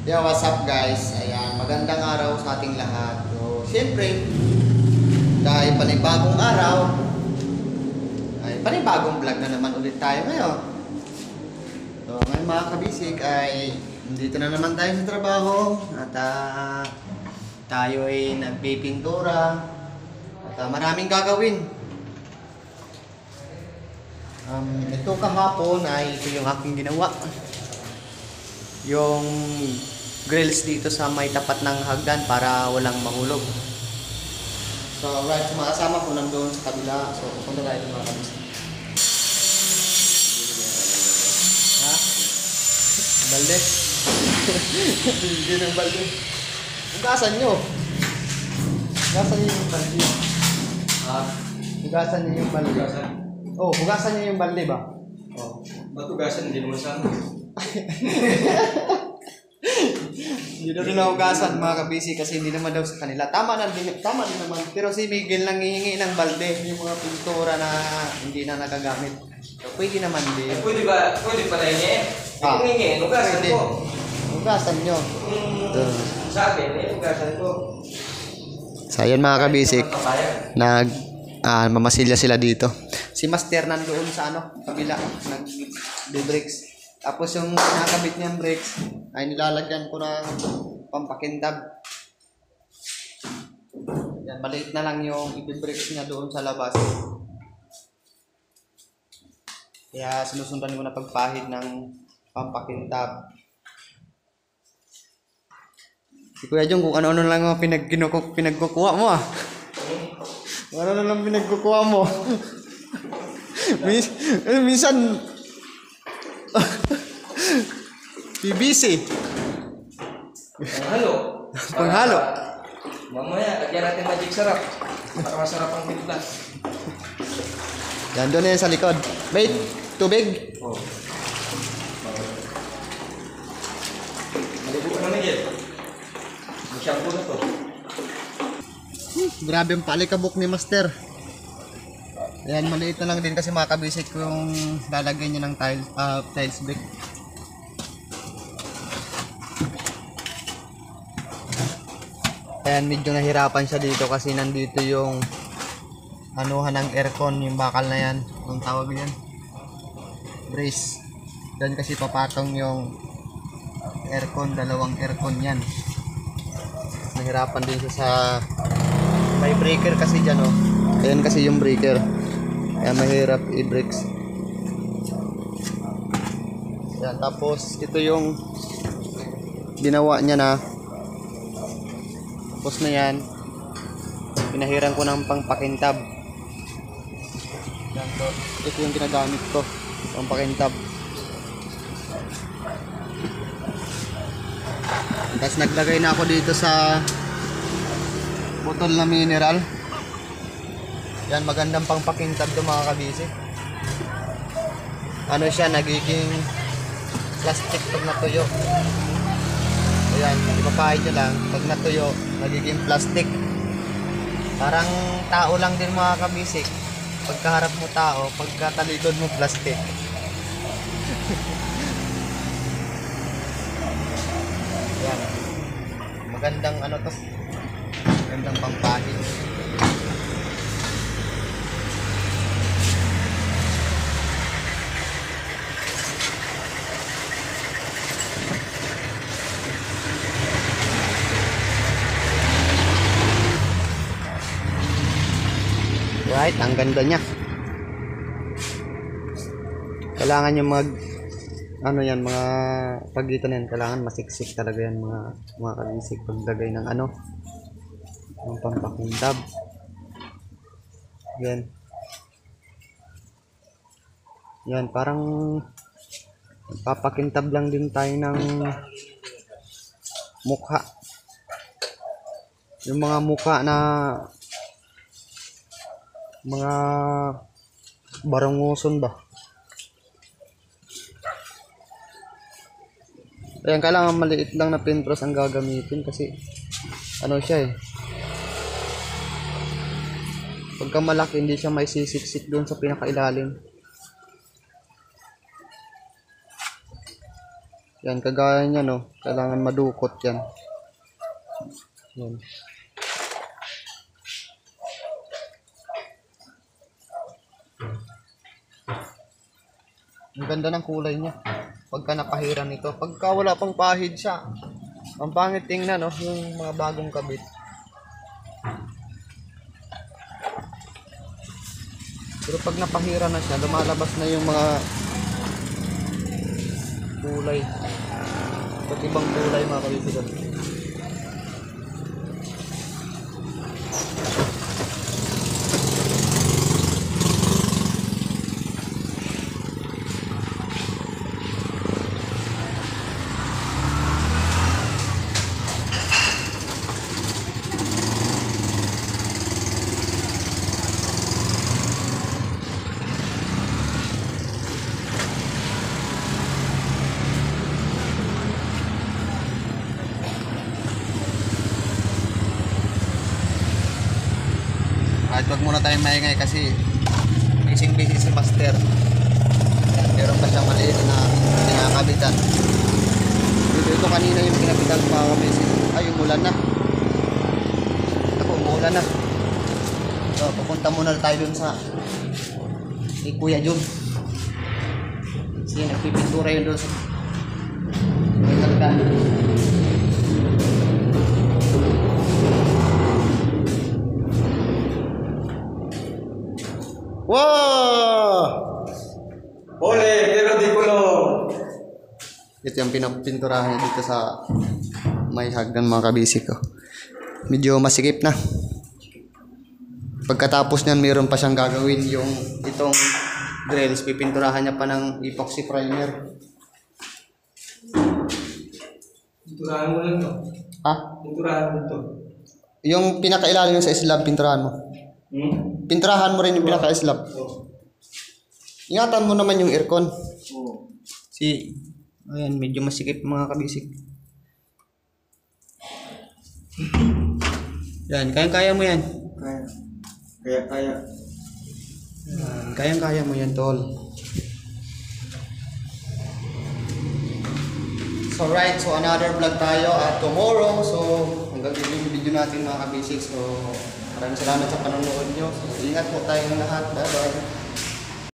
Yeah, what's up guys? Ayan, magandang araw sa ating lahat. So, siyempre, dahil panibagong araw, ay panibagong vlog na naman ulit tayo ngayon. So, ngayon mga kabisik ay dito na naman tayo sa trabaho at tayo ay nagpipintura at maraming gagawin. Ito kahapon ay ito yung aking ginawa. Yung grills dito sa may tapat ng hagdan para walang mahulog. So right, mga kasama ko nandoon sa kabila. So pupunta tayo mga kabisa. Ha? Balde? Hindi ng balde. Hugasan nyo. Hugasan nyo yung balde. Ha? Hugasan nyo yung balde. Oh, hugasan nyo yung balde ba? Oh. Ba't hugasan? Hindi naman sana. Hindi na rin nahugasan mga kabisi kasi hindi naman daw sa kanila. Tama din naman. Pero si Miguel nang hihingi ng balde, yung mga pintura na hindi na nagagamit. So pwede naman din. Pwede ba? Pwede pala yun eh. Kung hingin, hugasan Pwede. ko. Hugasan nyo. Sa akin, hugasan ko. So yun mga kabisik, mamasilya sila dito. Si Master nandoon sa kabila, nag-bricks. Tapos yung nakakabit niyang brakes ay nilalagyan ko ng pampakindab. Yan, maliit na lang yung i-brakes niya doon sa labas. Kaya sinusundan ko na pagpahid ng pampakindab. Si Kuya Jong, kung ano-ano lang ang pinagkukuha mo ah. Kung ano lang pinagkukuha mo. Minsan PVC. Panghalo. Panghalo. Mamaya, lagyan natin magic sarap. Para masarap ang timpla. Yan, doon na yan sa likod. Wait, tubig. Oh. Maligo ka na, Miguel. Mag-shampoo na to. Grabe ang palikabok ni Master. Ayan, maliit na lang din kasi makabisik ko yung lalagyan niya ng tiles brick. Ayan, medyo nahirapan siya dito kasi nandito yung anuhan ng aircon, yung bakal na yan. Anong tawag yan? Brace. Diyan kasi papatong yung aircon, dalawang aircon yan. Nahirapan din siya sa may breaker kasi dyan oh. Ayan kasi yung breaker. Kaya mahirap i-brakes. Yan, tapos ito yung ginawa niya na. Tapos na yan. Pinahiran ko ng pangpakintab. Yan to. Ito yung ginagamit ko. Pangpakintab. Tapos naglagay na ako dito sa botol na mineral. Yan, magandang pangpakintab to mga kabisi. Ano siya, nagiging plastic pag natuyo. Ayan, ipapahid nyo lang. Pag natuyo, nagiging plastic. Parang tao lang din mga kabisik. Pagkaharap mo tao, pagkatalikod mo plastic. Ayan. Magandang to. Magandang pampahid. Right, ang ganda niya. Kailangan yung yan, mga pagitan yan, kailangan masiksik talaga yan mga kabisik paglagay ng ng pampakindab. Yan. Yan, parang papakintab lang din tayo ng mukha. Yung mga mukha na mga baranguson ba. Ayan, kailangan maliit lang na pintros ang gagamitin kasi siya eh. Pagka malaki hindi siya may sisiksik doon sa pinakailalim. Yan, kagaya niya, no? Kailangan madukot yan. Yan. Ang ganda ng kulay niya. Pagka napahiran ito. Pagka wala pang pahid siya. Ang pangit tingnan, no? Yung mga bagong kabit. Pero pag napahira na siya, lumalabas na yung mga kulay. Iba't ibang kulay mga kabisigan. Kahit wag muna tayong maingay kasi busy si Master. Meron pa siyang maliit na pinakabitan. Ito kanina yung pinabitan pa kami. Ay, umulan na. Ako, umulan na. So, pupunta muna tayo dun sa ni Kuya Jun. Kasi nagpipintura yun dun sa may kalgan. Wow! Ole, pero di kulong. Ito yung pinapinturahan dito sa may hagdan mga kabisik ko. Medyo masikip na. Pagkatapos niyan, mayroon pa siyang gagawin yung itong grills. Pipinturahan niya pa ng epoxy primer. Pinturahan mo lang to. Ha? Pinturahan mo to. Yung pinakailalim sa slab, pinturahan mo. Pinturahan mo rin yung pinaka-slab. Ingatan mo naman yung aircon. Ayan, medyo masikip mga kabisik. Yan, kayang-kaya mo yan. Kaya. Kayang-kaya mo yan, tol. So right, so another vlog tayo at tomorrow. So hanggang dito yung video natin mga kabisik. So maraming salamat sa panonood nyo. So, ingat po tayong lahat. Bye-bye.